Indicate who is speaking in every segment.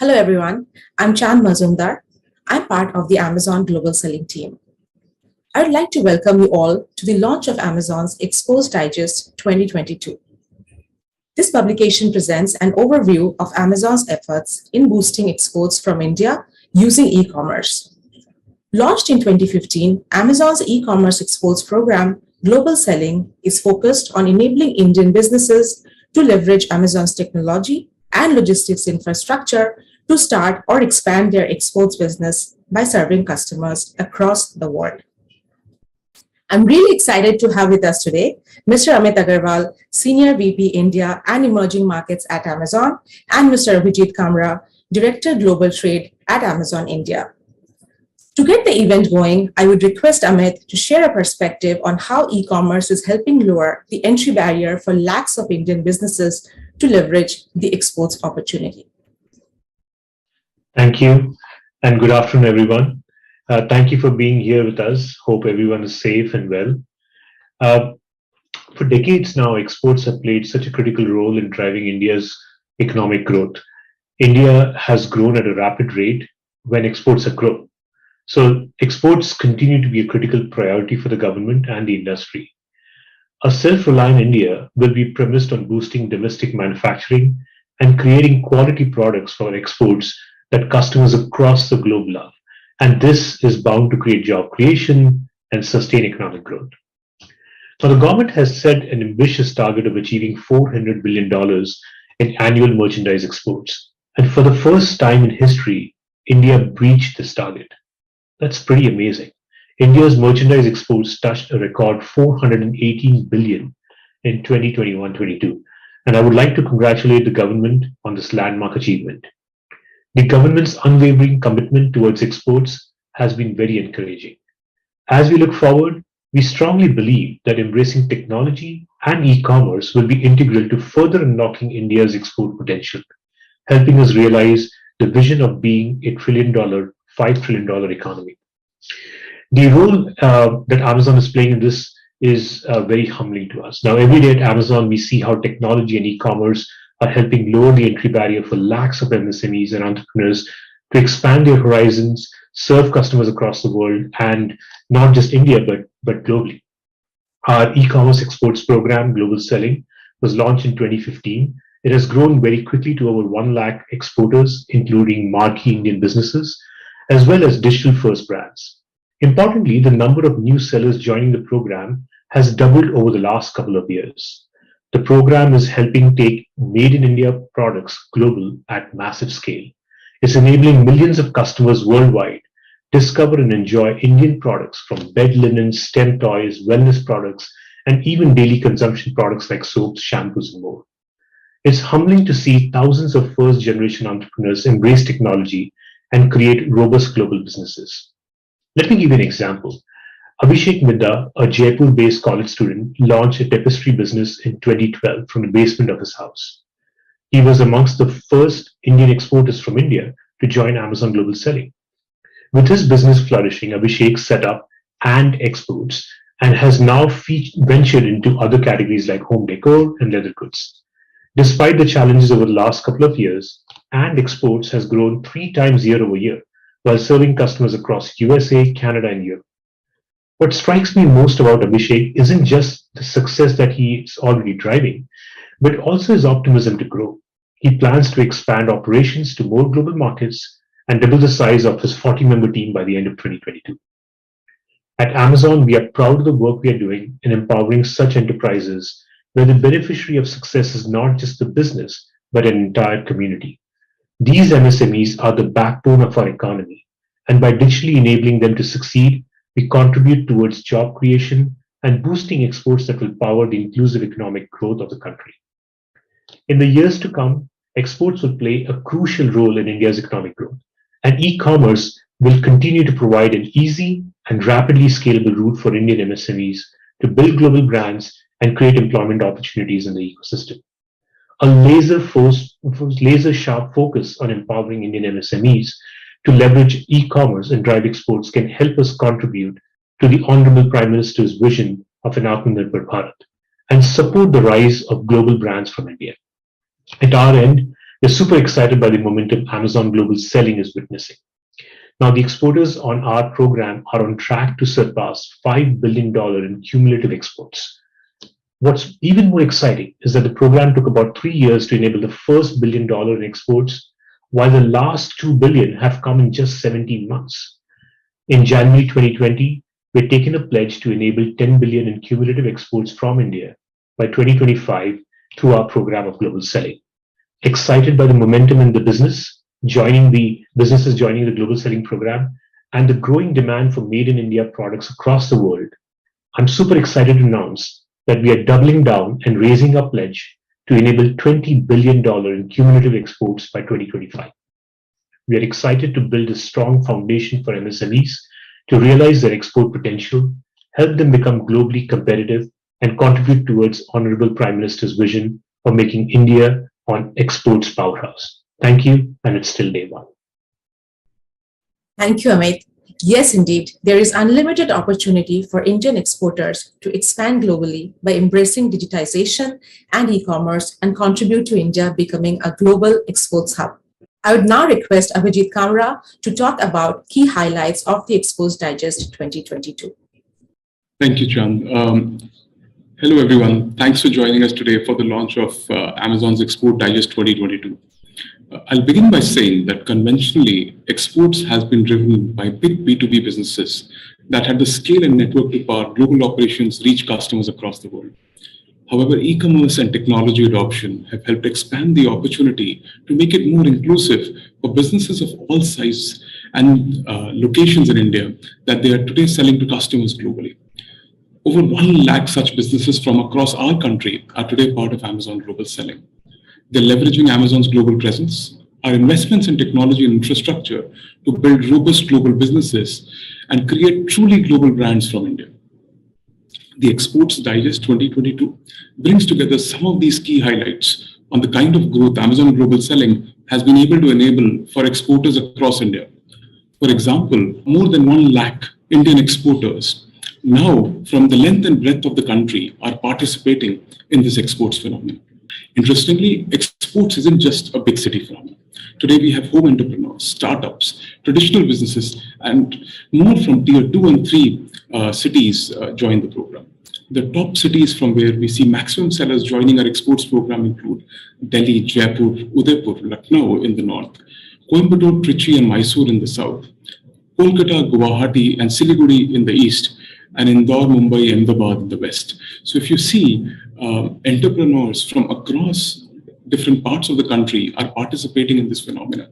Speaker 1: Hello everyone, I'm Chand Mazumdar. I'm part of the Amazon Global Selling team. I'd like to welcome you all to the launch of Amazon's Exports Digest 2022. This publication presents an overview of Amazon's efforts in boosting exports from India using e-commerce. Launched in 2015, Amazon's e-commerce exports program, Global Selling, is focused on enabling Indian businesses to leverage Amazon's technology and logistics infrastructure to start or expand their exports business by serving customers across the world. I'm really excited to have with us today Mr. Amit Agarwal, Senior VP India and Emerging Markets at Amazon, and Mr. Abhijit Kamra, Director Global Trade at Amazon India. To get the event going, I would request Amit to share a perspective on how e-commerce is helping lower the entry barrier for lakhs of Indian businesses to leverage the exports opportunity.
Speaker 2: Thank you, and good afternoon, everyone. Thank you for being here with us. Hope everyone is safe and well. For decades now, exports have played such a critical role in driving India's economic growth. India has grown at a rapid rate when exports have grown. So exports continue to be a critical priority for the government and the industry. A self-reliant India will be premised on boosting domestic manufacturing and creating quality products for exports that customers across the globe love. And this is bound to create job creation and sustain economic growth. Now, the government has set an ambitious target of achieving $400 billion in annual merchandise exports. And for the first time in history, India breached this target. That's pretty amazing. India's merchandise exports touched a record 418 billion in 2021-22. And I would like to congratulate the government on this landmark achievement. The government's unwavering commitment towards exports has been very encouraging. As we look forward, we strongly believe that embracing technology and e-commerce will be integral to further unlocking India's export potential, helping us realize the vision of being a $1 trillion, $5 trillion economy. The role that Amazon is playing in this is very humbling to us. Now, every day at Amazon, we see how technology and e-commerce are helping lower the entry barrier for lakhs of MSMEs and entrepreneurs to expand their horizons, serve customers across the world, and not just India, but globally. Our e-commerce exports program, Global Selling, was launched in 2015. It has grown very quickly to over 1 lakh exporters, including marquee Indian businesses, as well as digital-first brands. Importantly, the number of new sellers joining the program has doubled over the last couple of years. The program is helping take made in India products global at massive scale. It's enabling millions of customers worldwide discover and enjoy Indian products from bed linens, STEM toys, wellness products, and even daily consumption products like soaps, shampoos, and more. It's humbling to see thousands of first-generation entrepreneurs embrace technology and create robust global businesses. Let me give you an example. Abhishek Midda, a Jaipur-based college student, launched a tapestry business in 2012 from the basement of his house. He was amongst the first Indian exporters from India to join Amazon Global Selling. With his business flourishing, Abhishek set up and exports and has now ventured into other categories like home decor and leather goods. Despite the challenges over the last couple of years, and exports has grown 3 times year over year while serving customers across USA, Canada, and Europe. What strikes me most about Abhishek isn't just the success that he's already driving, but also his optimism to grow. He plans to expand operations to more global markets and double the size of his 40-member team by the end of 2022. At Amazon, we are proud of the work we are doing in empowering such enterprises where the beneficiary of success is not just the business, but an entire community. These MSMEs are the backbone of our economy, and by digitally enabling them to succeed, we contribute towards job creation and boosting exports that will power the inclusive economic growth of the country. In the years to come, exports will play a crucial role in India's economic growth, and e-commerce will continue to provide an easy and rapidly scalable route for Indian MSMEs to build global brands and create employment opportunities in the ecosystem. A laser-sharp focus on empowering Indian MSMEs to leverage e-commerce and drive exports can help us contribute to the Honorable Prime Minister's vision of an Atmanirbhar Bharat and support the rise of global brands from India. At our end, We're super excited by the momentum Amazon Global Selling is witnessing. Now, the exporters on our program are on track to surpass $5 billion in cumulative exports. What's even more exciting is that the program took about 3 years to enable the first $1 billion in exports, while the last $2 billion have come in just 17 months. In January 2020, we're taking a pledge to enable 10 billion in cumulative exports from India by 2025 through our program of global selling. Excited by the momentum in the business, joining the global selling program, and the growing demand for made in India products across the world, I'm super excited to announce that we are doubling down and raising our pledge to enable $20 billion in cumulative exports by 2025. We are excited to build a strong foundation for MSMEs to realize their export potential, help them become globally competitive, and contribute towards Honorable Prime Minister's vision for making India an exports powerhouse. Thank you, and it's still day one.
Speaker 1: Thank you, Amit. Yes, indeed, there is unlimited opportunity for Indian exporters to expand globally by embracing digitization and e-commerce and contribute to India becoming a global exports hub. I would now request Abhijit Kamra to talk about key highlights of the Exports Digest 2022.
Speaker 3: Thank you, Chand. Hello, everyone. Thanks for joining us today for the launch of Amazon's Export Digest 2022. I'll begin by saying that conventionally, exports has been driven by big B2B businesses that had the scale and network to power global operations reach customers across the world. However, e-commerce and technology adoption have helped expand the opportunity to make it more inclusive for businesses of all sizes and locations in India that they are today selling to customers globally. Over 1 lakh such businesses from across our country are today part of Amazon Global Selling. They're leveraging Amazon's global presence, our investments in technology and infrastructure to build robust global businesses and create truly global brands from India. The Exports Digest 2022 brings together some of these key highlights on the kind of growth Amazon Global Selling has been able to enable for exporters across India. For example, more than 1 lakh Indian exporters now from the length and breadth of the country are participating in this exports phenomenon. Interestingly, exports isn't just a big city phenomenon. Today we have home entrepreneurs, startups, traditional businesses, and more from tier 2 and 3 cities join the program. The top cities from where we see maximum sellers joining our exports program include Delhi, Jaipur, Udaipur, Lucknow in the north, Coimbatore, Trichy, and Mysore in the south, Kolkata, Guwahati, and Siliguri in the east, and Indore, Mumbai, Ahmedabad in the west. So if you see entrepreneurs from across different parts of the country are participating in this phenomenon.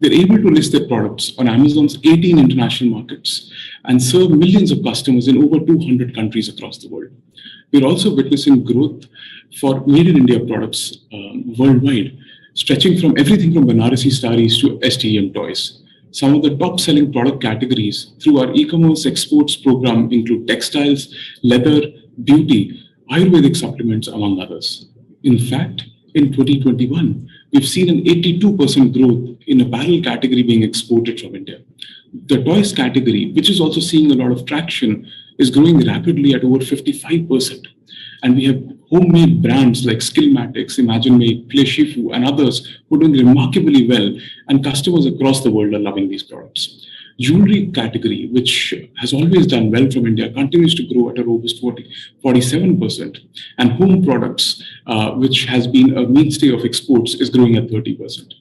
Speaker 3: They're able to list their products on Amazon's 18 international markets and serve millions of customers in over 200 countries across the world. We're also witnessing growth for made in India products worldwide, stretching from everything from Banarasi sarees to STEM toys. Some of the top selling product categories through our e-commerce exports program include textiles, leather, beauty, Ayurvedic supplements, among others. In fact, in 2021, we've seen an 82% growth in apparel category being exported from India. The toys category, which is also seeing a lot of traction, is growing rapidly at over 55%. And we have homemade brands like Skillmatics, ImagineMade, Play Shifu, and others who are doing remarkably well, and customers across the world are loving these products. Jewelry category, which has always done well from India, continues to grow at a robust 47%. And home products, which has been a mainstay of exports, is growing at 30%.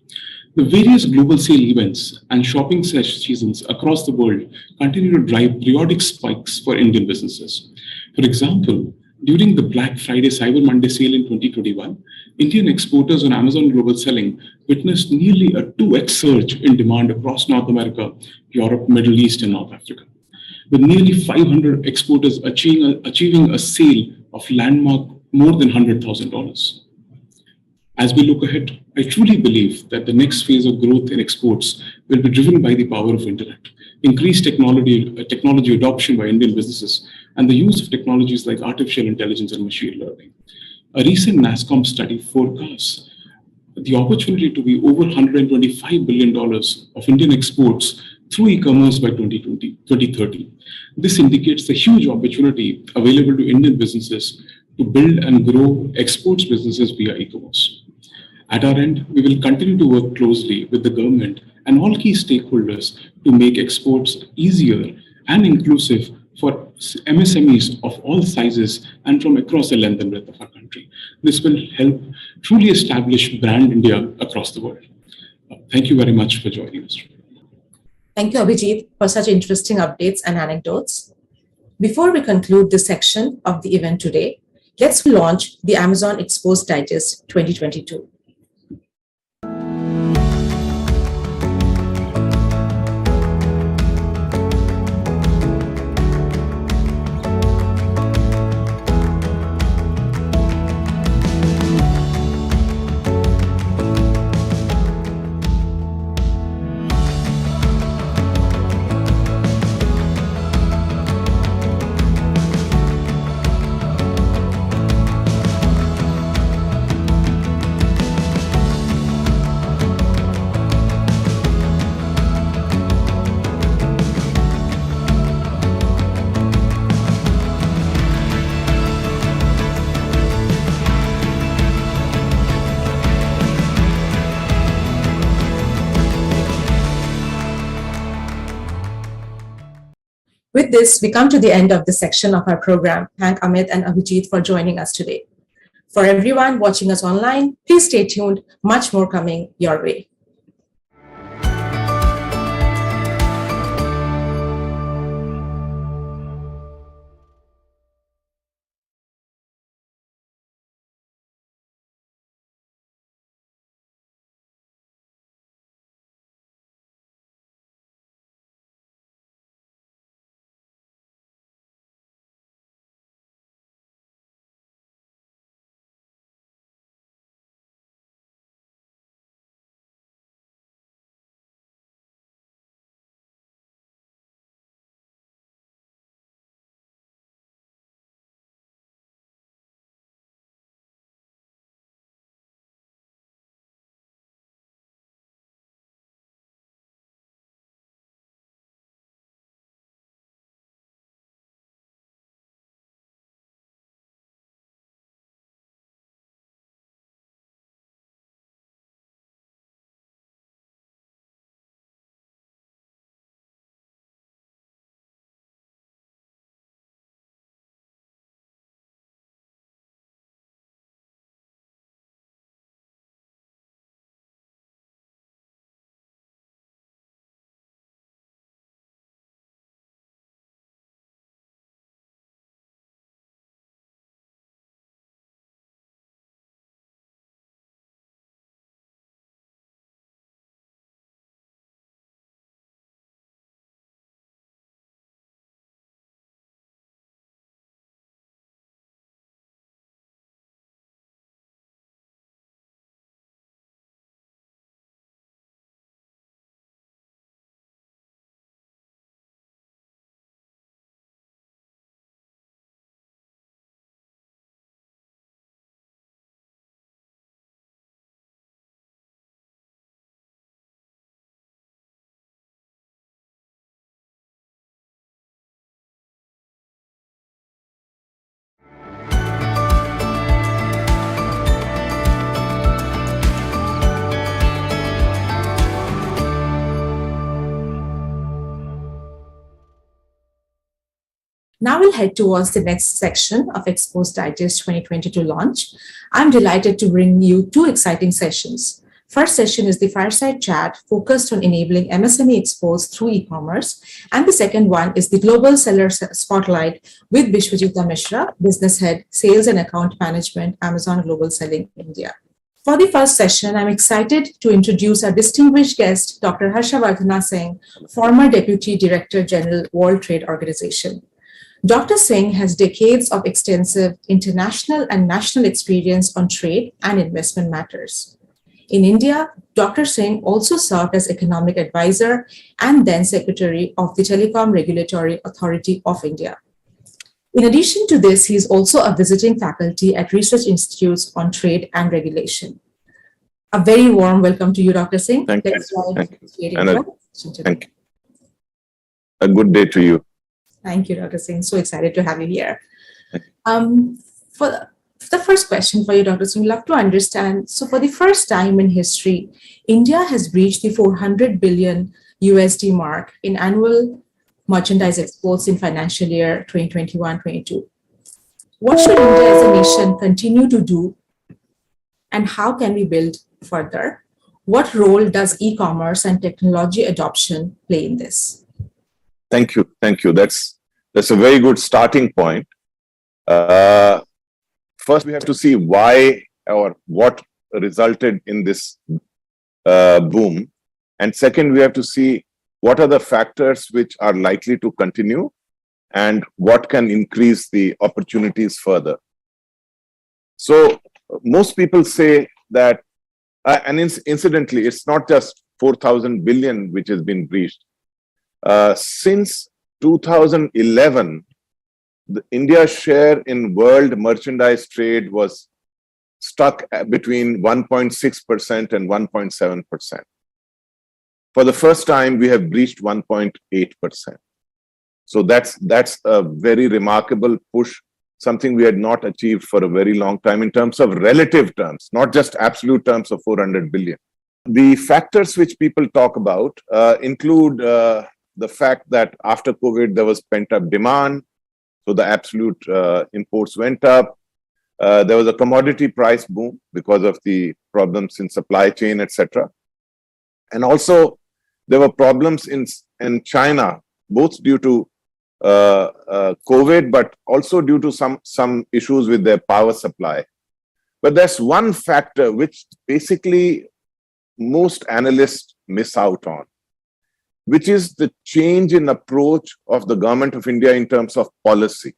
Speaker 3: The various global sale events and shopping seasons across the world continue to drive periodic spikes for Indian businesses. For example, during the Black Friday Cyber Monday sale in 2021, Indian exporters on Amazon Global Selling witnessed nearly a 2x surge in demand across North America, Europe, Middle East, and North Africa, with nearly 500 exporters achieving a sale of landmark more than $100,000. As we look ahead, I truly believe that the next phase of growth in exports will be driven by the power of internet, increased technology adoption by Indian businesses, and the use of technologies like artificial intelligence and machine learning. A recent NASSCOM study forecasts the opportunity to be over $125 billion of Indian exports through e-commerce by 2030. This indicates the huge opportunity available to Indian businesses to build and grow exports businesses via e-commerce. At our end, we will continue to work closely with the government and all key stakeholders to make exports easier and inclusive for MSMEs of all sizes and from across the length and breadth of our country. This will help truly establish brand India across the world. Thank you very much for joining us.
Speaker 1: Thank you, Abhijit, for such interesting updates and anecdotes. Before we conclude this section of the event today, let's launch the Amazon Exposed Digest 2022. With this, we come to the end of this section of our program. Thank Amit and Abhijit for joining us today. For everyone watching us online, please stay tuned. Much more coming your way. Now we'll head towards the next section of Exposed Digest 2022 launch. I'm delighted to bring you two exciting sessions. First session is the fireside chat focused on enabling MSME expos through e-commerce. And the second one is the Global Seller Spotlight with Bishwajita Mishra, Business Head, Sales and Account Management, Amazon Global Selling India. For the first session, I'm excited to introduce our distinguished guest, Dr. Harshavardhana Singh, former Deputy Director General, World Trade Organization. Dr. Singh has decades of extensive international and national experience on trade and investment matters. In India, Dr. Singh also served as economic advisor and then secretary of the Telecom Regulatory Authority of India. In addition to this, he is also a visiting faculty at research institutes on trade and regulation. A very warm welcome to you, Dr. Singh.
Speaker 4: Thank you. Thank you. A good day to you.
Speaker 1: Thank you, Dr. Singh. So excited to have you here. The first question for you, Dr. Singh, we'd love to understand. So for the first time in history, India has breached the 400 billion USD mark in annual merchandise exports in financial year 2021-22. What should India as a nation continue to do, and how can we build further? What role does e-commerce and technology adoption play in this?
Speaker 4: Thank you. Thank you. That's a very good starting point. First, we have to see why or what resulted in this boom. And second, we have to see what are the factors which are likely to continue and what can increase the opportunities further. So most people say that, and incidentally, it's not just 4,000 billion which has been breached. Since 2011, India's share in world merchandise trade was stuck between 1.6% and 1.7%. For the first time, we have breached 1.8%. So that's a very remarkable push, something we had not achieved for a very long time in terms of relative terms, not just absolute terms of 400 billion. The factors which people talk about include the fact that after COVID, there was pent-up demand, so the absolute imports went up. There was a commodity price boom because of the problems in supply chain, etc. And also, there were problems in China, both due to COVID, but also due to some issues with their power supply. But there's one factor which basically most analysts miss out on, which is the change in approach of the government of India in terms of policy.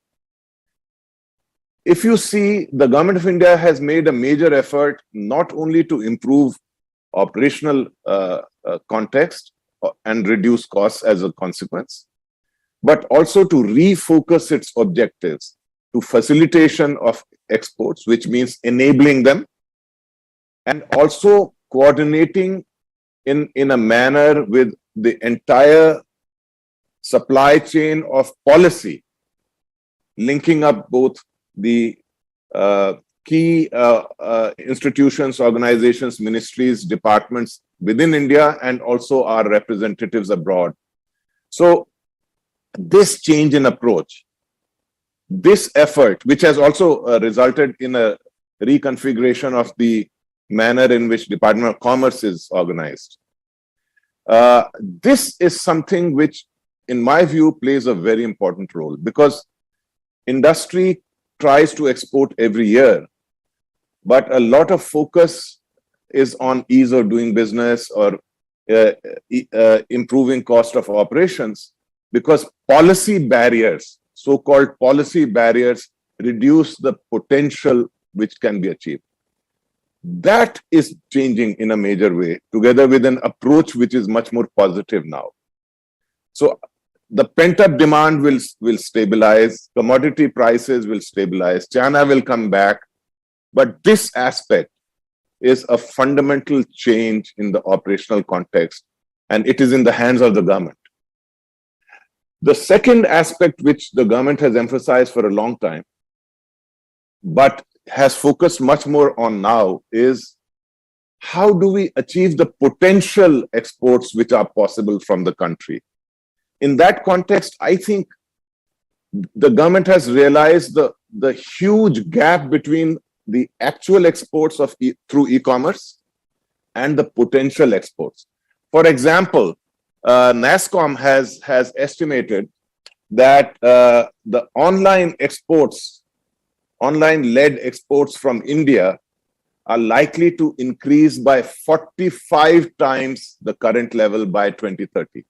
Speaker 4: If you see, the government of India has made a major effort not only to improve operational context and reduce costs as a consequence, but also to refocus its objectives to facilitation of exports, which means enabling them, and also coordinating in a manner with the entire supply chain of policy, linking up both the key institutions, organizations, ministries, departments within India, and also our representatives abroad. So this change in approach, this effort, which has also resulted in a reconfiguration of the manner in which Department of Commerce is organized. This is something which, in my view, plays a very important role, because industry tries to export every year, but a lot of focus is on ease of doing business or improving cost of operations, because policy barriers, so-called policy barriers, reduce the potential which can be achieved. That is changing in a major way, together with an approach which is much more positive now. So the pent-up demand will stabilize, commodity prices will stabilize, China will come back, but this aspect is a fundamental change in the operational context, and it is in the hands of the government. The second aspect which the government has emphasized for a long time, but has focused much more on now, is how do we achieve the potential exports which are possible from the country? In that context, I think the government has realized the huge gap between the actual exports through e-commerce and the potential exports. For example, NASSCOM has estimated that the online exports, online-led exports from India are likely to increase by 45 times the current level by 2030.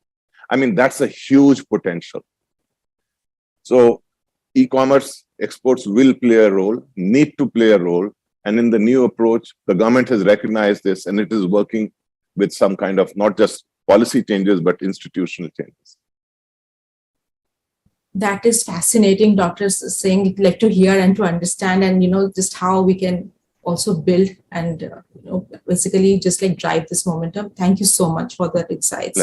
Speaker 4: I mean, that's a huge potential. So e-commerce exports will play a role, need to play a role. And in the new approach, the government has recognized this, and it is working with some kind of not just policy changes, but institutional changes.
Speaker 1: That is fascinating, Dr. Singh. I'd like to hear and to understand, and just how we can also build and basically just like drive this momentum. Thank you so much for the insights.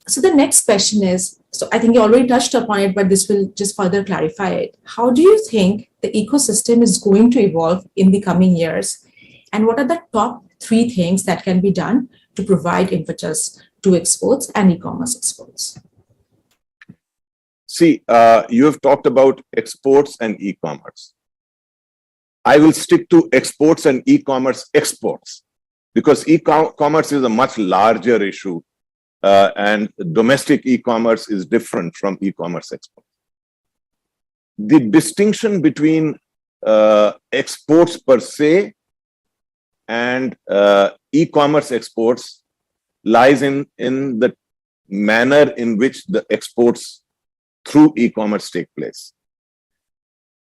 Speaker 1: So the next question is, So I think you already touched upon it, but this will just further clarify it. How do you think the ecosystem is going to evolve in the coming years? And what are the top three things that can be done to provide impetus to exports and e-commerce exports?
Speaker 4: See, you have talked about exports and e-commerce. I will stick to exports and e-commerce exports because e-commerce is a much larger issue and domestic e-commerce is different from e-commerce export. The distinction between exports per se and e-commerce exports lies in the manner in which the exports through e-commerce take place.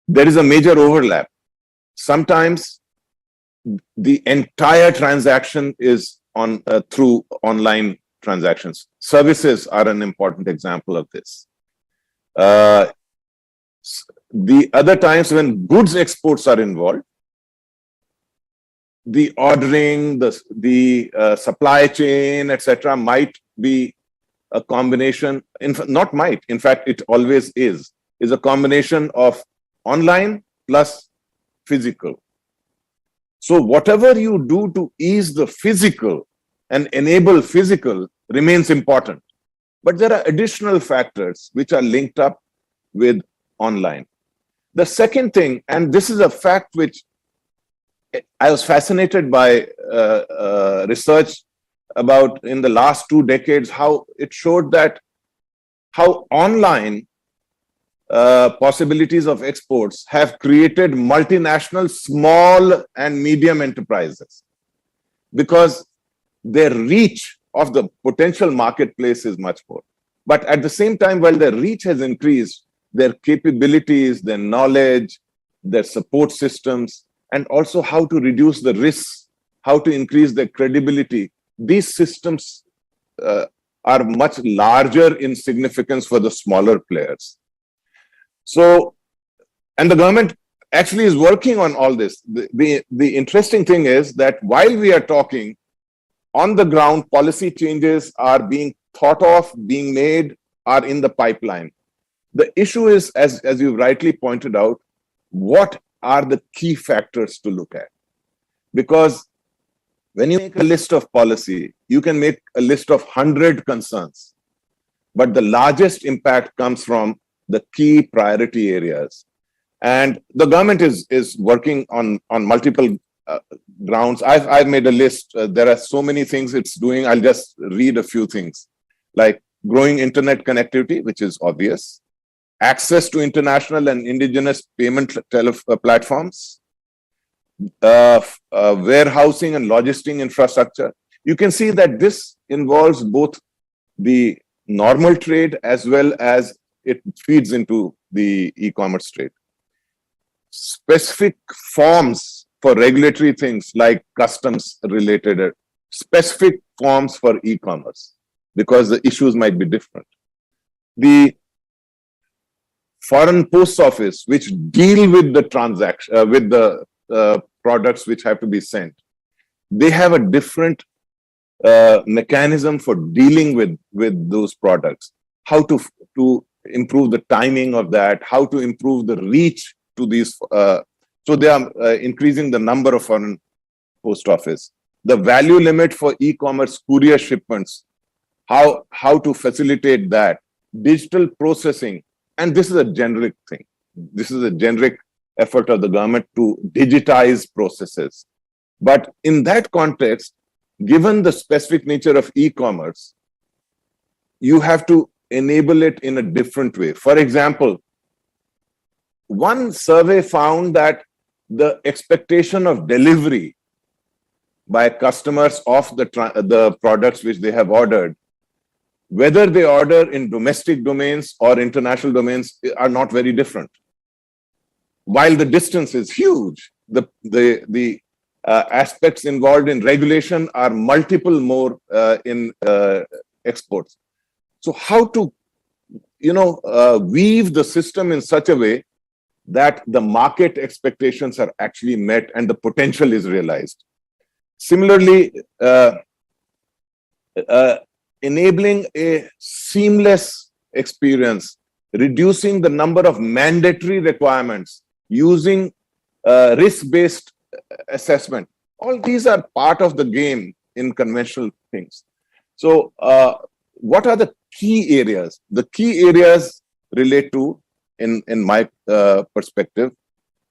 Speaker 4: There is a major overlap. Sometimes the entire transaction is through online transactions. Services are an important example of this. The other times when goods exports are involved, the ordering, the supply chain, etc., might be a combination. Not might. In fact, it always is a combination of online plus physical. So whatever you do to ease the physical and enable physical remains important. But there are additional factors which are linked up with online. The second thing, and this is a fact which I was fascinated by research about in the last 2 decades, how it showed that how online possibilities of exports have created multinational small and medium enterprises because their reach of the potential marketplace is much more. But at the same time, while their reach has increased, their capabilities, their knowledge, their support systems, and also how to reduce the risks, how to increase their credibility, these systems are much larger in significance for the smaller players. So, and the government actually is working on all this. The interesting thing is that while we are talking, on the ground, policy changes are being thought of, being made, are in the pipeline. The issue is, as you rightly pointed out, what are the key factors to look at? Because when you make a list of policy, you can make a list of 100 concerns, but the largest impact comes from the key priority areas. And the government is working on multiple grounds. I've made a list. There are so many things it's doing. I'll just read a few things, like growing internet connectivity, which is obvious, access to international and indigenous payment platforms, warehousing and logistic infrastructure. You can see that this involves both the normal trade as well as it feeds into the e-commerce trade. Specific forms for regulatory things like customs related, specific forms for e-commerce, because the issues might be different. The foreign post office, which deal with the transaction, with the products which have to be sent, they have a different mechanism for dealing with those products. How to improve the timing of that, how to improve the reach to these. So they are increasing the number of foreign post office. The value limit for e-commerce courier shipments, how to facilitate that. Digital processing, and this is a generic thing. This is a generic effort of the government to digitize processes. But in that context, given the specific nature of e-commerce, you have to enable it in a different way. For example, one survey found that the expectation of delivery by customers of the products which they have ordered, whether they order in domestic domains or international domains, are not very different. While the distance is huge, the aspects involved in regulation are multiple more in exports. So how to, weave the system in such a way that the market expectations are actually met and the potential is realized. Similarly, enabling a seamless experience, reducing the number of mandatory requirements, using risk-based assessment. All these are part of the game in conventional things. So what are the key areas? The key areas relate to, in my perspective,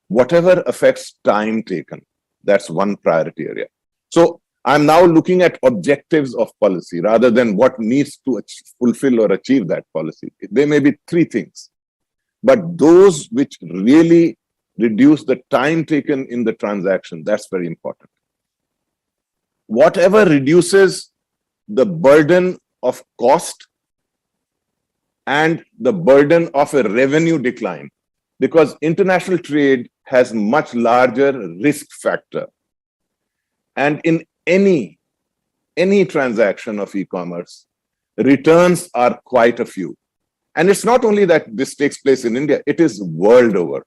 Speaker 4: whatever affects time taken. That's one priority area. So I'm now looking at objectives of policy rather than what needs to fulfill or achieve that policy. There may be three things, but those which really reduce the time taken in the transaction, that's very important. Whatever reduces the burden of cost and the burden of a revenue decline, because international trade has much larger risk factor. And in any transaction of e-commerce, returns are quite a few. And it's not only that this takes place in India, it is world over.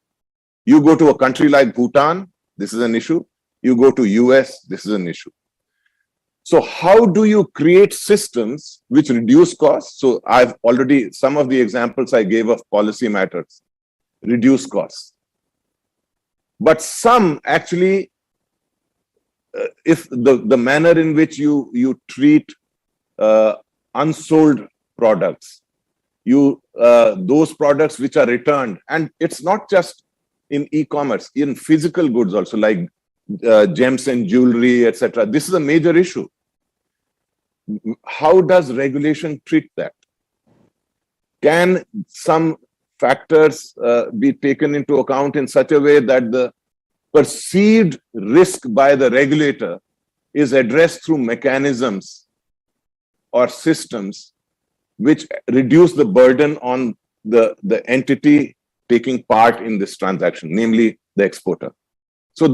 Speaker 4: You go to a country like Bhutan, this is an issue. You go to US, this is an issue. So how do you create systems which reduce costs? So I've already, some of the examples I gave of policy matters, reduce costs. But some actually, if the manner in which you treat unsold products, those products which are returned, and it's not just in e-commerce, in physical goods also, like gems and jewelry, etc. This is a major issue. How does regulation treat that? Can some factors be taken into account in such a way that the perceived risk by the regulator is addressed through mechanisms or systems which reduce the burden on the entity taking part in this transaction, namely the exporter? So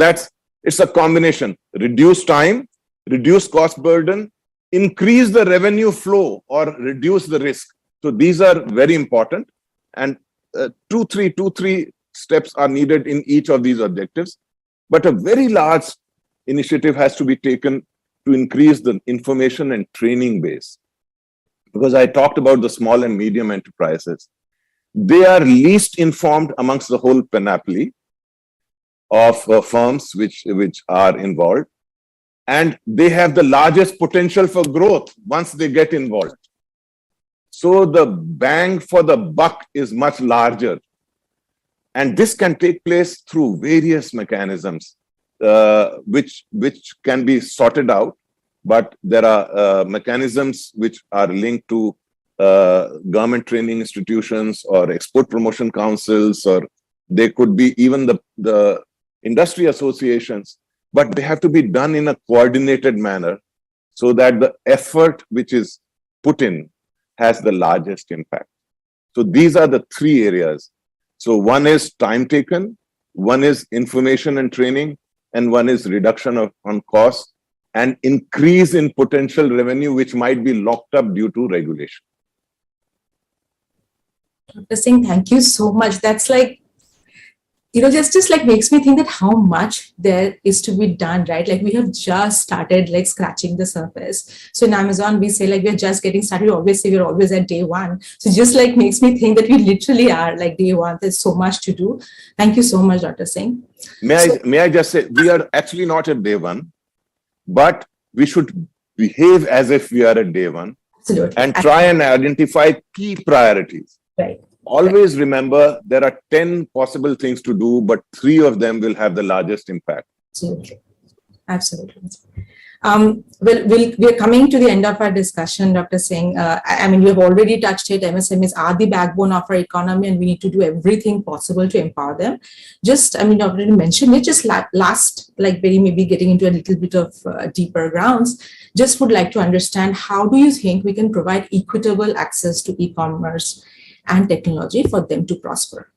Speaker 4: it's a combination: reduce time, reduce cost burden, increase the revenue flow, or reduce the risk. So these are very important, and two, three steps are needed in each of these objectives. But a very large initiative has to be taken to increase the information and training base. Because I talked about the small and medium enterprises. They are least informed amongst the whole panoply of firms which are involved. And they have the largest potential for growth once they get involved. So the bang for the buck is much larger. And this can take place through various mechanisms, which can be sorted out. But there are mechanisms which are linked to government training institutions or export promotion councils, or they could be even the industry associations. But they have to be done in a coordinated manner so that the effort which is put in has the largest impact. So these are the three areas. So one is time taken, one is information and training, and one is reduction on cost and increase in potential revenue, which might be locked up due to regulation.
Speaker 1: Dr. Singh, thank you so much. That's like, just like makes me think that how much there is to be done, right? Like we have just started like scratching the surface. So in Amazon, we say like we're just getting started. We always say we're always at day one. So just like makes me think that we literally are like day one. There's so much to do. Thank you so much, Dr. Singh.
Speaker 4: May I just say, we are actually not at day one, but we should behave as if we are at day one.
Speaker 1: Absolutely.
Speaker 4: And try and identify key priorities.
Speaker 1: Right.
Speaker 4: Always remember there are 10 possible things to do, but 3 of them will have the largest impact.
Speaker 1: Absolutely. Absolutely. We are coming to the end of our discussion, Dr. Singh. I mean, you have already touched it. MSMEs are the backbone of our economy, and we need to do everything possible to empower them. Just, I mean, you already mentioned it, just last, like very maybe getting into a little bit of deeper grounds, just would like to understand, how do you think we can provide equitable access to e-commerce and technology for them to prosper?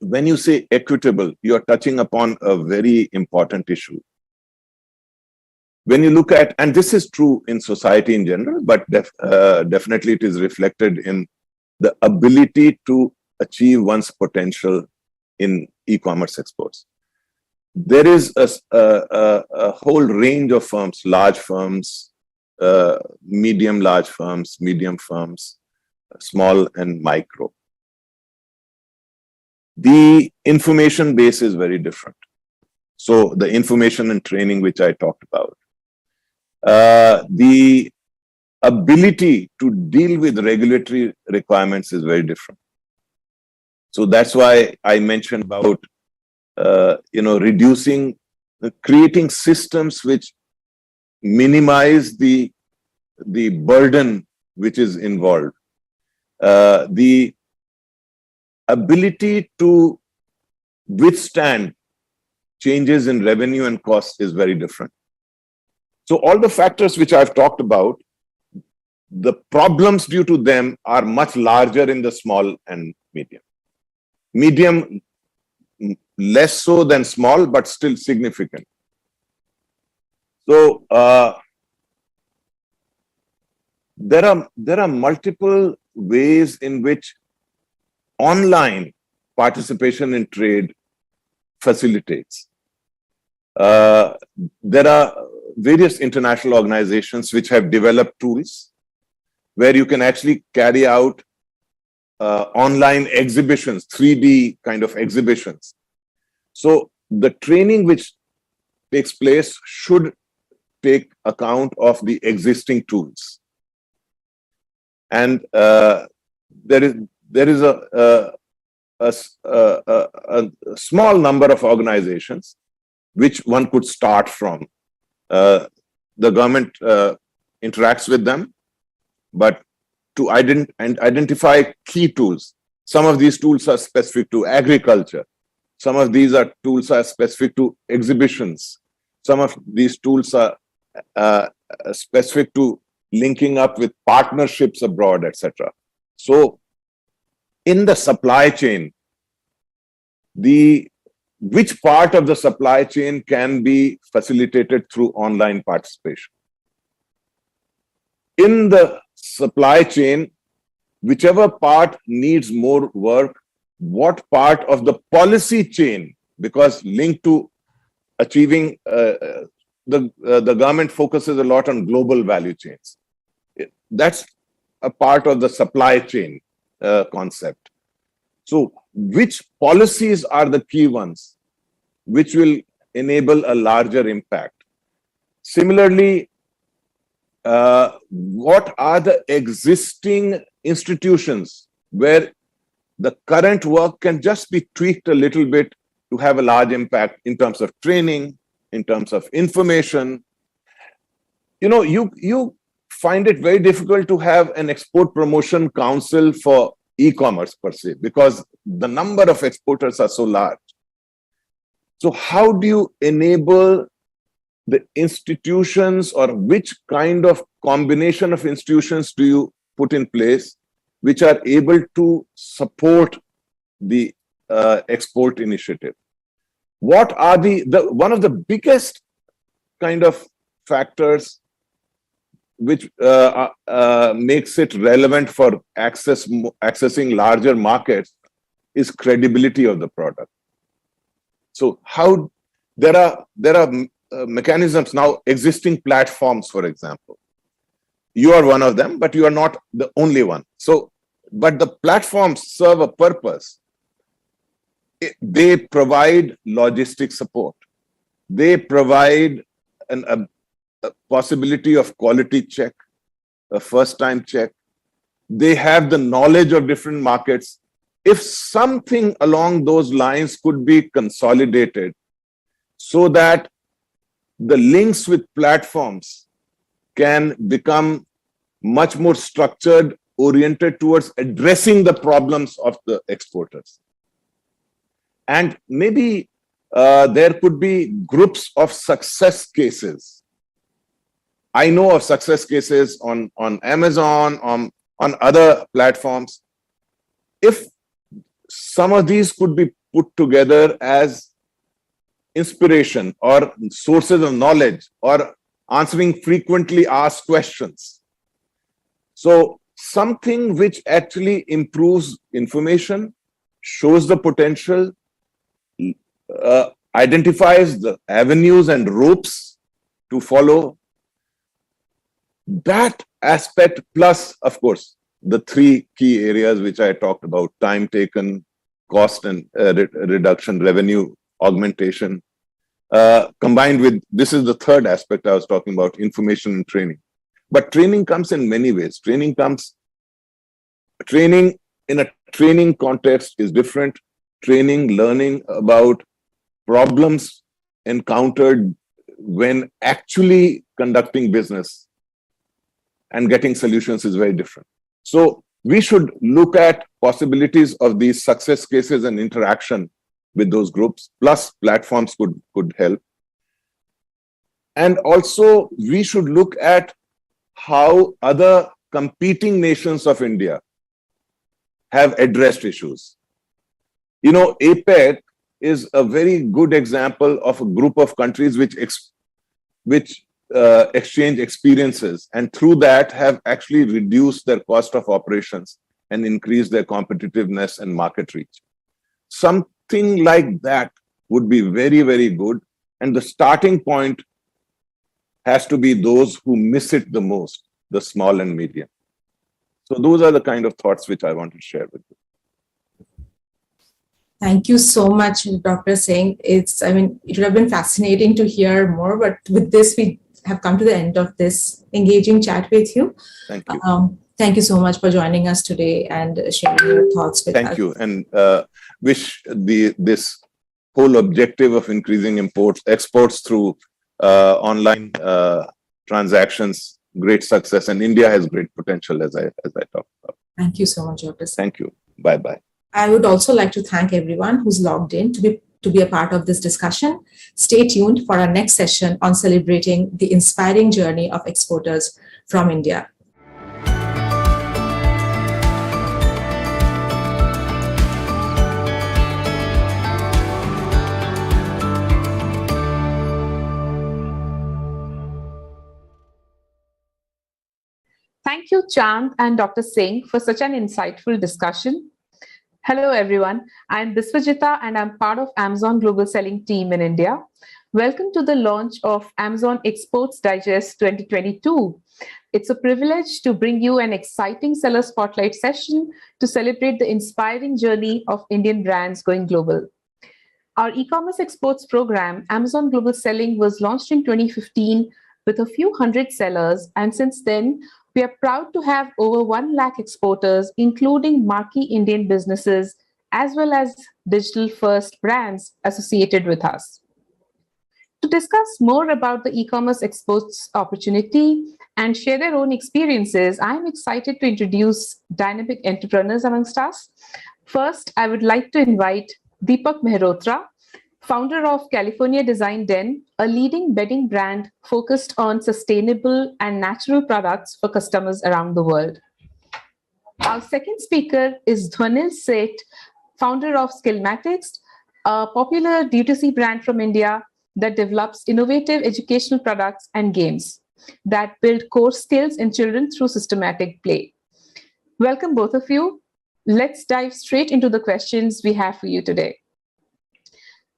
Speaker 4: When you say equitable, you're touching upon a very important issue. When you look at, and this is true in society in general, but definitely it is reflected in the ability to achieve one's potential in e-commerce exports. There is a whole range of firms, large firms, medium large firms, medium firms, small and micro. The information base is very different. So the information and training, which I talked about, the ability to deal with regulatory requirements is very different. So that's why I mentioned about, creating systems which minimize the burden which is involved. The ability to withstand changes in revenue and cost is very different. So all the factors which I've talked about, the problems due to them are much larger in the small and medium. Medium, less so than small, but still significant. So there are multiple ways in which online participation in trade facilitates. There are various international organizations which have developed tools where you can actually carry out online exhibitions, 3D kind of exhibitions. So the training which takes place should take account of the existing tools. And there is a small number of organizations which one could start from. The government interacts with them, but to identify key tools. Some of these tools are specific to agriculture. Some of these tools are specific to exhibitions. Some of these tools are specific to linking up with partnerships abroad, etc. So in the supply chain, which part of the supply chain can be facilitated through online participation? In the supply chain, whichever part needs more work, what part of the policy chain, because linked to achieving, the government focuses a lot on global value chains. That's a part of the supply chain concept. So which policies are the key ones which will enable a larger impact? Similarly, what are the existing institutions where the current work can just be tweaked a little bit to have a large impact in terms of training, in terms of information? You find it very difficult to have an export promotion council for e-commerce per se, because the number of exporters are so large. So how do you enable the institutions, or which kind of combination of institutions do you put in place which are able to support the export initiative? What are one of the biggest kind of factors which makes it relevant for accessing larger markets is credibility of the product. So how there are mechanisms now, existing platforms, for example. You are one of them, but you are not the only one. So, but the platforms serve a purpose. They provide logistic support. They provide a possibility of quality check, a first-time check. They have the knowledge of different markets. If something along those lines could be consolidated so that the links with platforms can become much more structured, oriented towards addressing the problems of the exporters. And maybe there could be groups of success cases. I know of success cases on Amazon, on other platforms. If some of these could be put together as inspiration or sources of knowledge or answering frequently asked questions. So something which actually improves information, shows the potential, identifies the avenues and ropes to follow. That aspect, plus, of course, the three key areas which I talked about: time taken, cost and reduction, revenue augmentation, combined with, this is the third aspect I was talking about, information and training. But training comes in many ways. Training in a training context is different. Training, learning about problems encountered when actually conducting business and getting solutions is very different. So we should look at possibilities of these success cases and interaction with those groups, plus platforms could help. And also we should look at how other competing nations of India have addressed issues. You know, APEC is a very good example of a group of countries which exchange experiences, and through that have actually reduced their cost of operations and increased their competitiveness and market reach. Something like that would be very, very good. And the starting point has to be those who miss it the most, the small and medium. So those are the kind of thoughts which I want to share with you.
Speaker 1: Thank you so much, Dr. Singh. It would have been fascinating to hear more, but with this, we have come to the end of this engaging chat with you.
Speaker 4: Thank you.
Speaker 1: Thank you so much for joining us today and sharing your thoughts with us.
Speaker 4: Thank you. And wish this whole objective of increasing exports through online transactions great success. And India has great potential, as I talked about.
Speaker 1: Thank you so much, Dr. Singh.
Speaker 4: Thank you. Bye-bye.
Speaker 1: I would also like to thank everyone who's logged in to be a part of this discussion. Stay tuned for our next session on celebrating the inspiring journey of exporters from India.
Speaker 5: Thank you, Chand and Dr. Singh, for such an insightful discussion. Hello, everyone. I'm Biswajita, and I'm part of Amazon Global Selling team in India. Welcome to the launch of Amazon Exports Digest 2022. It's a privilege to bring you an exciting seller spotlight session to celebrate the inspiring journey of Indian brands going global. Our e-commerce exports program, Amazon Global Selling, was launched in 2015 with a few hundred sellers, and since then, we are proud to have over 1 lakh exporters, including marquee Indian businesses, as well as digital-first brands associated with us. To discuss more about the e-commerce exports opportunity and share their own experiences, I'm excited to introduce dynamic entrepreneurs amongst us. First, I would like to invite Deepak Mehrotra, founder of California Design Den, a leading bedding brand focused on sustainable and natural products for customers around the world. Our second speaker is Dhwanil Seth, founder of Skillmatics, a popular D2C brand from India that develops innovative educational products and games that build core skills in children through systematic play. Welcome, both of you. Let's dive straight into the questions we have for you today.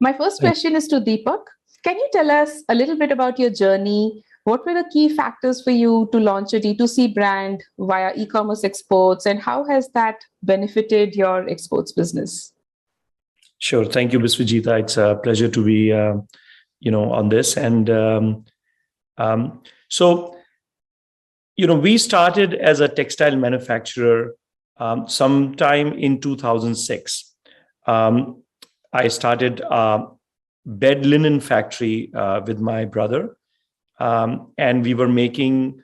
Speaker 5: My first question is to Deepak. Can you tell us a little bit about your journey? What were the key factors for you to launch a D2C brand via e-commerce exports, and how has that benefited your exports business?
Speaker 6: Sure. Thank you, Biswajita. It's a pleasure to be, on this. And we started as a textile manufacturer sometime in 2006. I started a bed linen factory with my brother, and we were making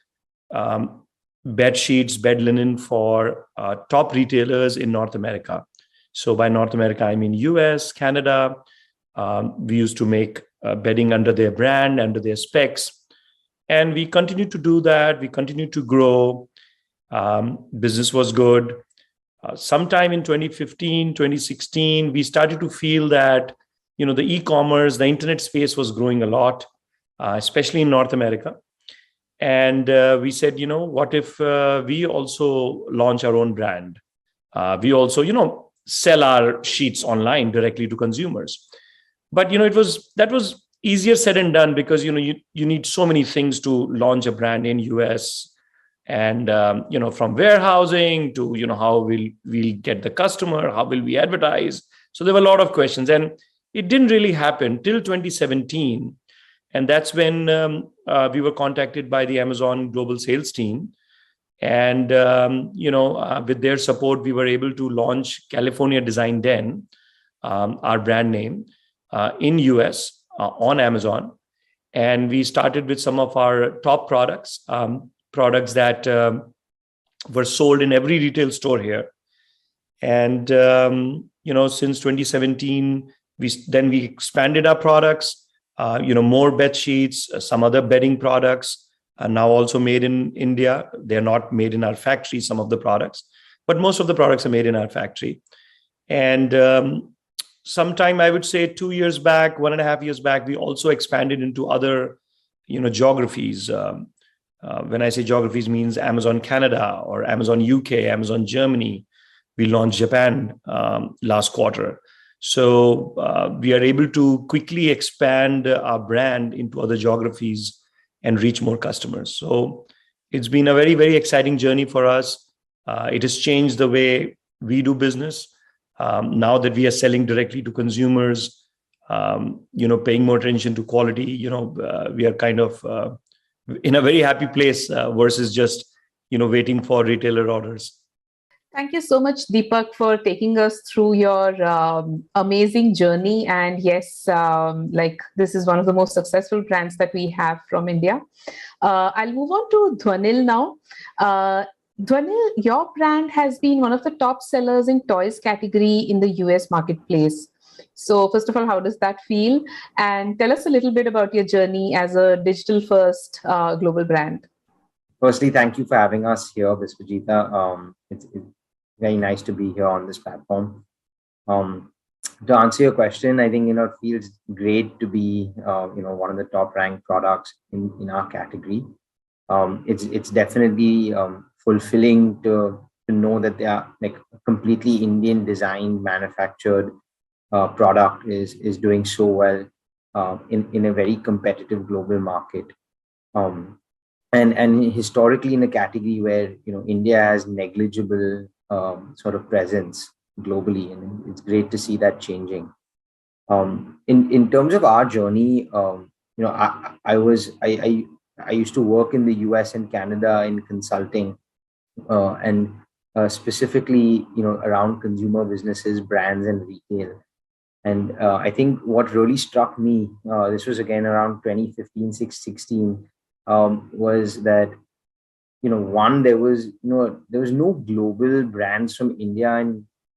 Speaker 6: bed sheets, bed linen for top retailers in North America. So by North America, I mean US, Canada. We used to make bedding under their brand, under their specs. And we continued to do that. We continued to grow. Business was good. Sometime in 2015, 2016, we started to feel that, the e-commerce, the internet space was growing a lot, especially in North America. And we said, what if we also launch our own brand? We also, sell our sheets online directly to consumers. But, that was easier said than done because, you need so many things to launch a brand in US And from warehousing to how we'll get the customer, how will we advertise. So there were a lot of questions, and it didn't really happen till 2017. And that's when we were contacted by the Amazon global sales team. And, with their support, we were able to launch California Design Den, our brand name, in US on Amazon. And we started with some of our top products, products that were sold in every retail store here. And, since 2017, we expanded our products, more bed sheets, some other bedding products are now also made in India. They're not made in our factory, some of the products, but most of the products are made in our factory. And sometime, I would say 2 years back, 1.5 years back, we also expanded into other, geographies. When I say geographies, means Amazon Canada or Amazon UK, Amazon Germany. We launched Japan last quarter. So we are able to quickly expand our brand into other geographies and reach more customers. So it's been a very, very exciting journey for us. It has changed the way we do business. Now that we are selling directly to consumers, paying more attention to quality, we are kind of in a very happy place versus just, waiting for retailer orders.
Speaker 5: Thank you so much, Deepak, for taking us through your amazing journey. And yes, this is one of the most successful brands that we have from India. I'll move on to Dhwanil now. Dhwanil, your brand has been one of the top sellers in toys category in the US marketplace. So first of all, how does that feel? And tell us a little bit about your journey as a digital-first global brand.
Speaker 7: Firstly, thank you for having us here, Biswajita. It's very nice to be here on this platform. To answer your question, I think it feels great to be one of the top ranked products in our category. It's definitely fulfilling to know that they are like a completely Indian designed, manufactured product is doing so well in a very competitive global market. And historically in a category where India has negligible sort of presence globally, and it's great to see that changing. In terms of our journey, I used to work in the US and Canada in consulting, and specifically around consumer businesses, brands, and retail. And I think what really struck me, this was again around 2015, 16, was that one, there was no global brands from India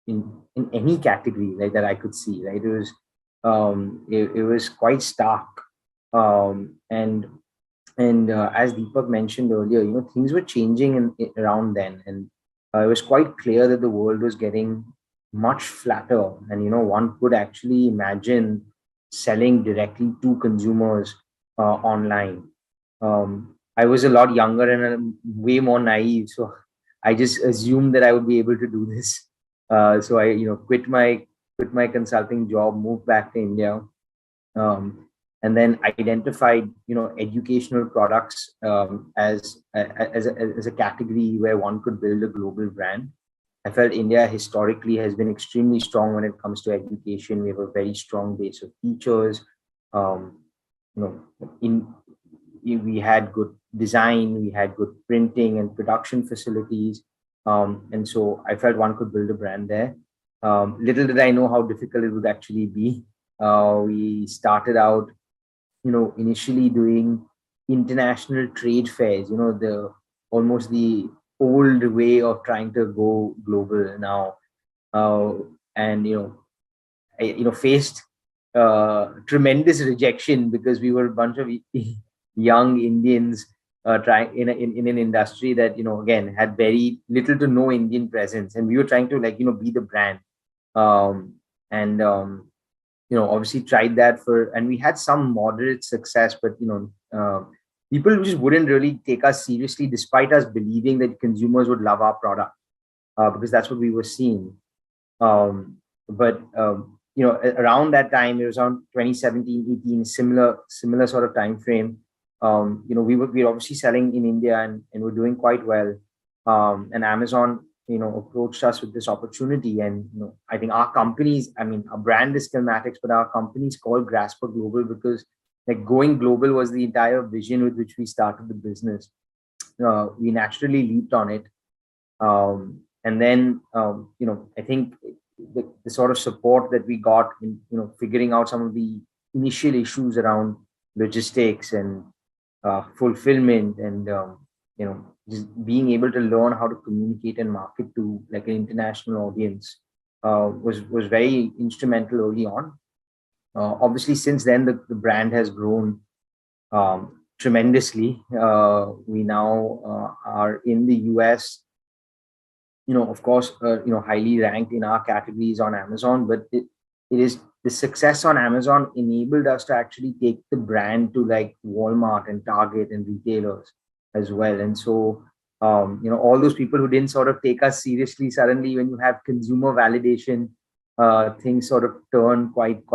Speaker 7: in any category, right, that I could see, right. It was quite stark, and as Deepak mentioned earlier, things were changing around then, and it was quite clear that the world was getting much flatter, and one could actually imagine selling directly to consumers online. I was a lot younger and way more naive, so I just assumed that I would be able to do this. So I, quit my consulting job, moved back to India, and then identified, educational products as a category where one could build a global brand. I felt India historically has been extremely strong when it comes to education. We have a very strong base of teachers. We had good design, we had good printing and production facilities. And so I felt one could build a brand there. Little did I know how difficult it would actually be. We started out, initially doing international trade fairs, almost the old way of trying to go global now. And, I faced tremendous rejection because we were a bunch of young Indians trying in an industry that again had very little to no Indian presence, and we were trying to be the brand, and obviously tried that and we had some moderate success, but people just wouldn't really take us seriously despite us believing that consumers would love our product, because that's what we were seeing. But around that time, it was around 2017, 18, similar sort of time frame. we're obviously selling in India and we're doing quite well. And Amazon, approached us with this opportunity. And, I think our companies, our brand is Schematics, but our company is called Grasper Global because like going global was the entire vision with which we started the business. We naturally leaped on it. And then, I think the sort of support that we got in, figuring out some of the initial issues around logistics and fulfillment and, just being able to learn how to communicate and market to like an international audience was very instrumental early on. Obviously, since then, the brand has grown tremendously. We now are in the US, of course, highly ranked in our categories on Amazon, but it is the success on Amazon enabled us to actually take the brand to like Walmart and Target and retailers as well. And so, all those people who didn't sort of take us seriously, suddenly when you have consumer validation, things sort of turn quite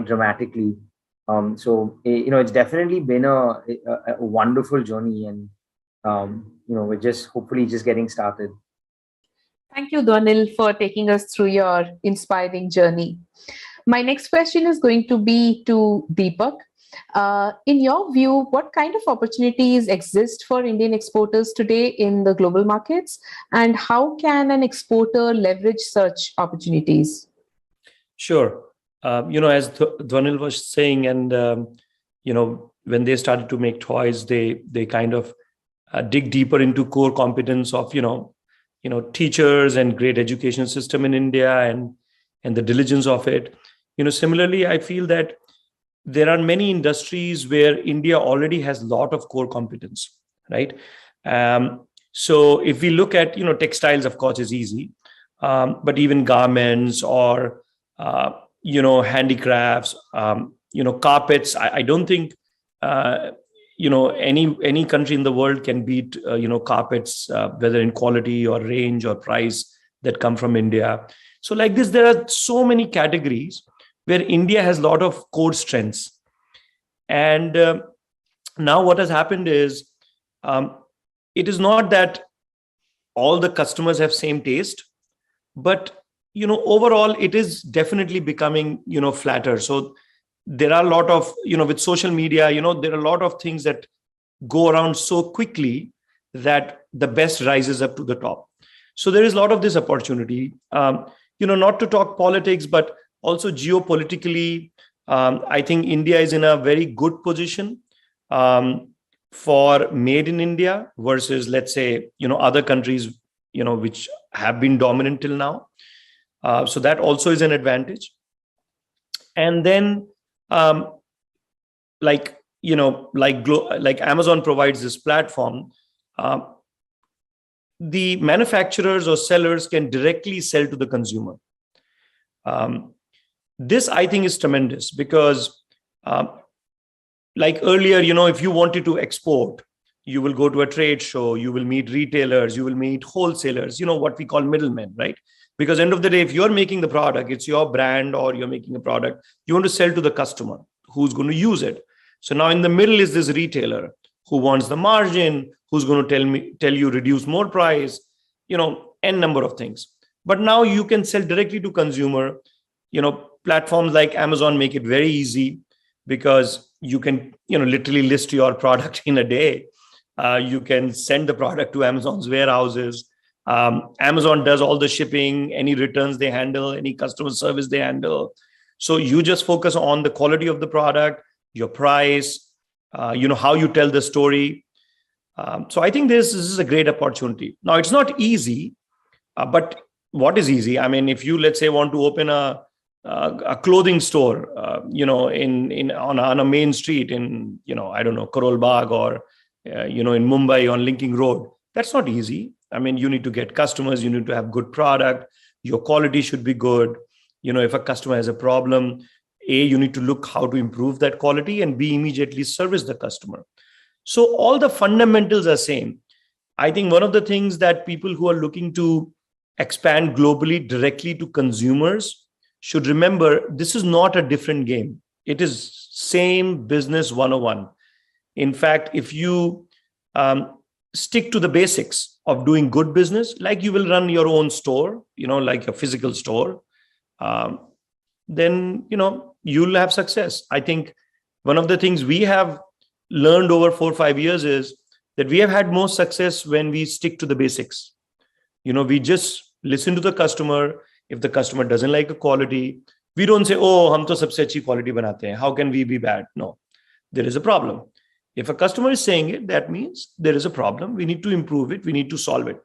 Speaker 7: dramatically. It's definitely been a wonderful journey, and we're just hopefully just getting started.
Speaker 5: Thank you, Dhanil, for taking us through your inspiring journey. My next question is going to be to Deepak. In your view, what kind of opportunities exist for Indian exporters today in the global markets, and how can an exporter leverage such opportunities?
Speaker 6: Sure. As Dhanil was saying, and when they started to make toys, they kind of dig deeper into core competence of teachers and great education system in India and the diligence of it. Similarly, I feel that there are many industries where India already has a lot of core competence, right? So if we look at, textiles, of course, is easy, but even garments or, handicrafts, carpets, I don't think, any country in the world can beat, carpets, whether in quality or range or price that come from India. So like this, there are so many categories where India has a lot of core strengths. And now what has happened is, it is not that all the customers have same taste, but, overall, it is definitely becoming, flatter. So there are a lot of, with social media, there are a lot of things that go around so quickly that the best rises up to the top. So there is a lot of this opportunity, not to talk politics, but also geopolitically, I think India is in a very good position for made in India versus, let's say, other countries, which have been dominant till now. So that also is an advantage. And then, like Amazon provides this platform, the manufacturers or sellers can directly sell to the consumer. This, I think, is tremendous because, like earlier, if you wanted to export, you will go to a trade show, you will meet retailers, you will meet wholesalers, what we call middlemen, right? Because end of the day, if you're making the product, it's your brand or you're making a product, you want to sell to the customer who's going to use it. So now in the middle is this retailer who wants the margin, who's going to tell you reduce more price, n number of things. But now you can sell directly to consumer. Platforms like Amazon make it very easy because you can, literally list your product in a day. You can send the product to Amazon's warehouses. Amazon does all the shipping, any returns they handle, any customer service they handle. So you just focus on the quality of the product, your price, how you tell the story. So I think this is a great opportunity. Now, it's not easy, but what is easy? I mean, if you, let's say, want to open a clothing store, on a main street in, I don't know, Karol Bagh or, in Mumbai on Linking Road, that's not easy. I mean, you need to get customers, you need to have good product, your quality should be good. If a customer has a problem, A, you need to look how to improve that quality, and B, immediately service the customer. So all the fundamentals are same. I think one of the things that people who are looking to expand globally directly to consumers should remember, this is not a different game. It is same business 101. In fact, if you stick to the basics of doing good business, like you will run your own store, like a physical store, then, you'll have success. I think one of the things we have learned over 4 or 5 years is that we have had more success when we stick to the basics. We just listen to the customer. If the customer doesn't like the quality, we don't say, oh, hum to sabse achhi quality banate hain, how can we be bad? No, there is a problem. If a customer is saying it, that means there is a problem. We need to improve it. We need to solve it.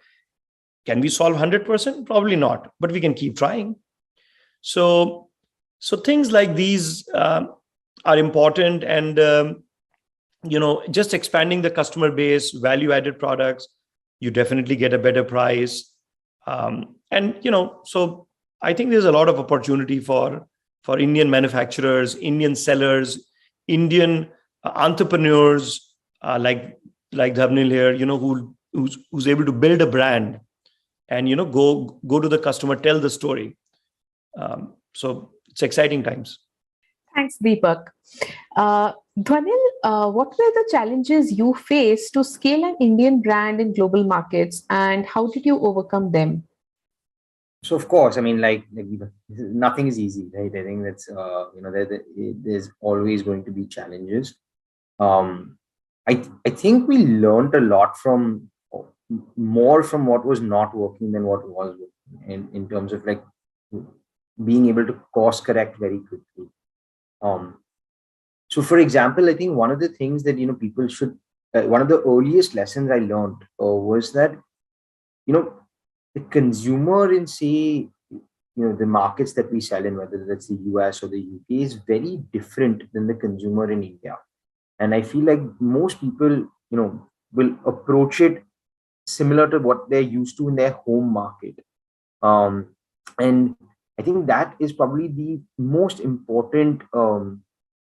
Speaker 6: Can we solve 100%? Probably not, but we can keep trying. So things like these are important, and just expanding the customer base, value-added products, you definitely get a better price. So I think there's a lot of opportunity for Indian manufacturers, Indian sellers, Indian entrepreneurs like Dhavnil here, who's able to build a brand and go to the customer, tell the story. So it's exciting times.
Speaker 5: Thanks, Deepak. Dhanil, what were the challenges you faced to scale an Indian brand in global markets, and how did you overcome them?
Speaker 7: So of course, I mean, like nothing is easy, right? I think that's there's always going to be challenges. I think we learned a lot more from what was not working than what was working, in terms of like being able to course correct very quickly. So for example, I think one of the things that people should one of the earliest lessons I learned was that the consumer in, say, the markets that we sell in, whether that's the US or the UK, is very different than the consumer in India. And I feel like most people, will approach it similar to what they're used to in their home market. And I think that is probably the most important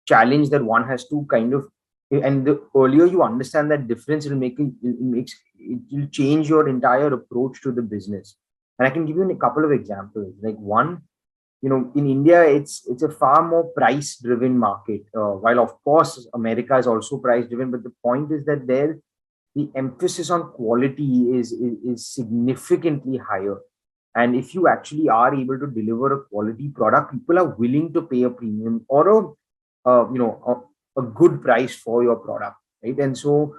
Speaker 7: challenge that one has to kind of, and the earlier you understand that difference, it will change your entire approach to the business. And I can give you a couple of examples. Like one, in India, it's a far more price driven market. While of course America is also price driven, but the point is that there the emphasis on quality is significantly higher. And if you actually are able to deliver a quality product, people are willing to pay a premium or a good price for your product, right? And so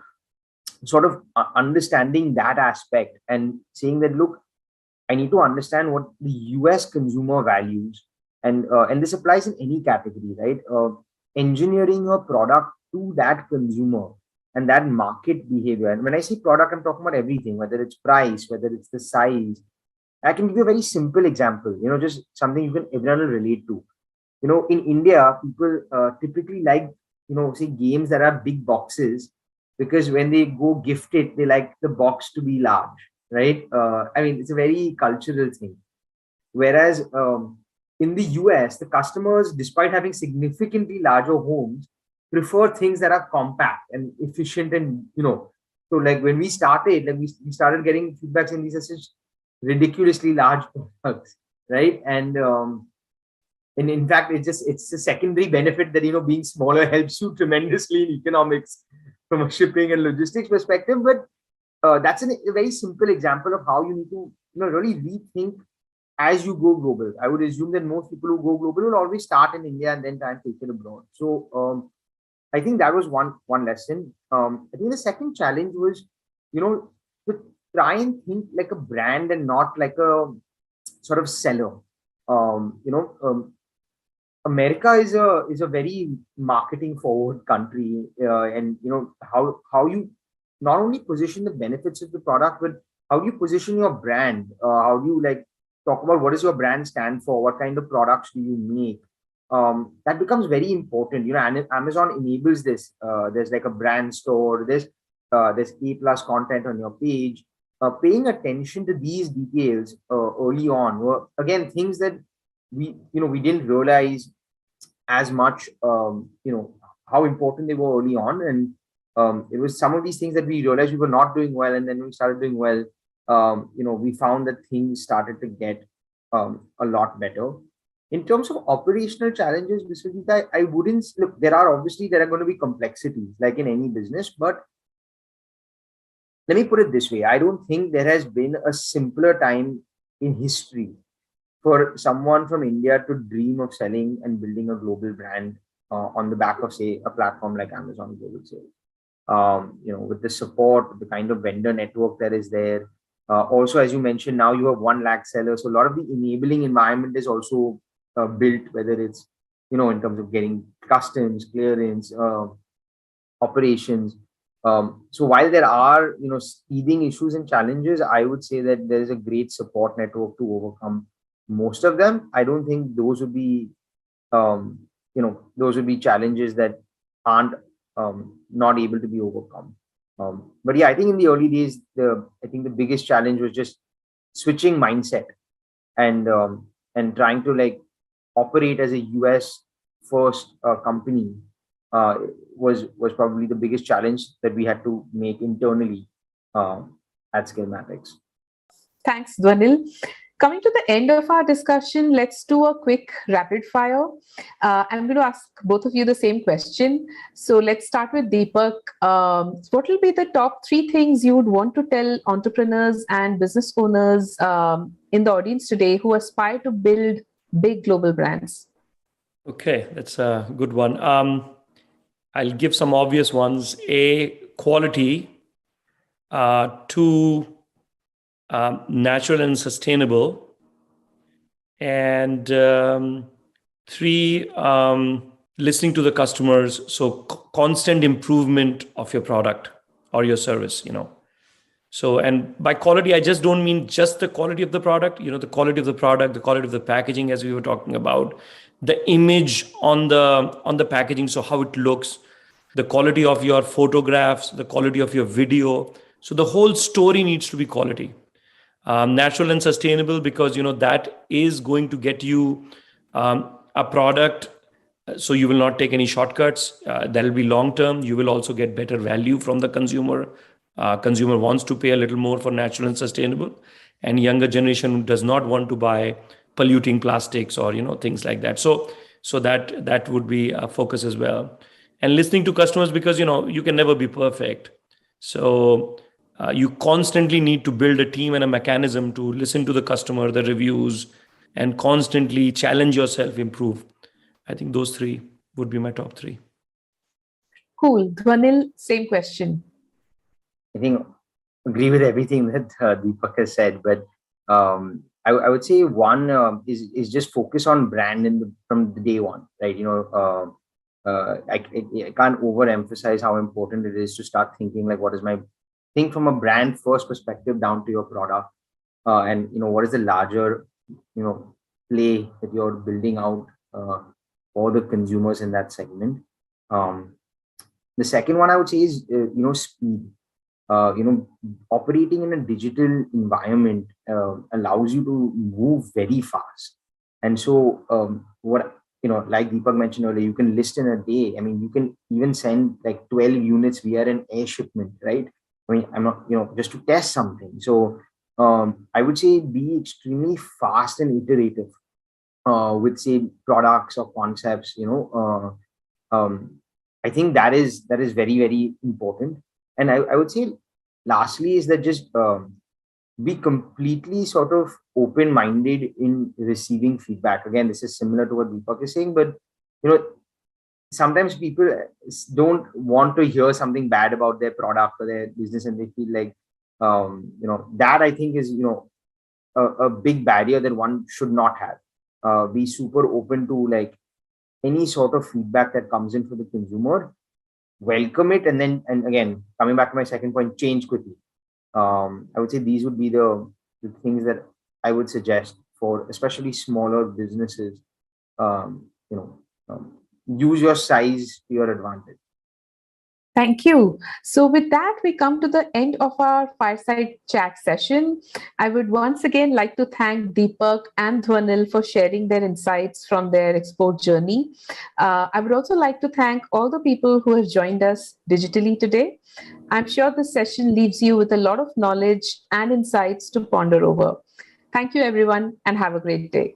Speaker 7: sort of understanding that aspect and saying that, look, I need to understand what the US consumer values, and this applies in any category, right? Engineering a product to that consumer and that market behavior. And when I say product, I'm talking about everything, whether it's price, whether it's the size. I can give you a very simple example, just something everyone will relate to. In India, people typically like, say games that are big boxes, because when they go gift it, they like the box to be large, right? I mean, it's a very cultural thing. Whereas in the US, the customers, despite having significantly larger homes, prefer things that are compact and efficient. And, so like when we started, we started getting feedback saying these are such ridiculously large products, right? And in fact, it's a secondary benefit that, being smaller helps you tremendously in economics from a shipping and logistics perspective. But that's a very simple example of how you need to, really rethink as you go global. I would assume that most people who go global will always start in India and then try and take it abroad. So I think that was one lesson. I think the second challenge was, to try and think like a brand and not like a sort of seller. America is a very marketing forward country, and how you not only position the benefits of the product, but how do you position your brand? How do you like talk about what does your brand stand for? What kind of products do you make? That becomes very important. And Amazon enables this. There's like a brand store. There's A+ content on your page. Paying attention to these details early on were again things that we didn't realize as much. How important they were early on, and it was some of these things that we realized we were not doing well, and then when we started doing well, we found that things started to get a lot better. In terms of operational challenges, Viswajit, I wouldn't look. There are going to be complexities like in any business, but let me put it this way: I don't think there has been a simpler time in history for someone from India to dream of selling and building a global brand on the back of, say, a platform like Amazon Global Sales. With the support, the kind of vendor network that is there. Also, as you mentioned, now you have 1 lakh sellers. So a lot of the enabling environment is also built, whether it's, in terms of getting customs, clearance, operations. So while there are, speeding issues and challenges, I would say that there is a great support network to overcome most of them. I don't think those would be, challenges that aren't not able to be overcome. But yeah, I think in the early days, I think the biggest challenge was just switching mindset and trying to like operate as a US first company was probably the biggest challenge that we had to make internally at Skillmatics.
Speaker 5: Thanks, Dwanil. Coming to the end of our discussion, let's do a quick rapid fire. I'm going to ask both of you the same question. So let's start with Deepak. What will be the top 3 things you would want to tell entrepreneurs and business owners in the audience today who aspire to build big global brands?
Speaker 6: Okay, that's a good one. I'll give some obvious ones. A, quality. 2, natural and sustainable. And 3, listening to the customers. So constant improvement of your product or your service, So, and by quality, I just don't mean just the quality of the product, the quality of the product, the quality of the packaging, as we were talking about, the image on the packaging, so how it looks, the quality of your photographs, the quality of your video. So the whole story needs to be quality. Natural and sustainable, because, that is going to get you a product. So you will not take any shortcuts. That will be long term. You will also get better value from the consumer. Consumer wants to pay a little more for natural and sustainable, and younger generation does not want to buy polluting plastics or things like that. So that would be a focus as well. And listening to customers, because you can never be perfect. So you constantly need to build a team and a mechanism to listen to the customer, the reviews, and constantly challenge yourself, improve. I think those 3 would be my top 3.
Speaker 5: Cool. Dwanil, same question.
Speaker 7: I think agree with everything that Deepak has said, but I would say one is just focus on brand from the day one, right? I can't overemphasize how important it is to start thinking like, think from a brand first perspective down to your product, and what is the larger play that you're building out for the consumers in that segment. The second one I would say is speed. Operating in a digital environment allows you to move very fast. And so like Deepak mentioned earlier, you can list in a day. I mean, you can even send like 12 units via an air shipment, right? I mean, I'm not, just to test something. So I would say be extremely fast and iterative with, say, products or concepts. I think that is very, very important. And I would say lastly is that just be completely sort of open-minded in receiving feedback. Again, this is similar to what Deepak is saying, but sometimes people don't want to hear something bad about their product or their business, and they feel like that I think is a big barrier that one should not have. Be super open to like any sort of feedback that comes in for the consumer. Welcome it, and again, coming back to my second point, change quickly. I would say these would be the things that I would suggest for especially smaller businesses. Use your size to your advantage.
Speaker 5: Thank you. So with that, we come to the end of our fireside chat session. I would once again like to thank Deepak and Dwanil for sharing their insights from their export journey. I would also like to thank all the people who have joined us digitally today. I'm sure this session leaves you with a lot of knowledge and insights to ponder over. Thank you, everyone, and have a great day.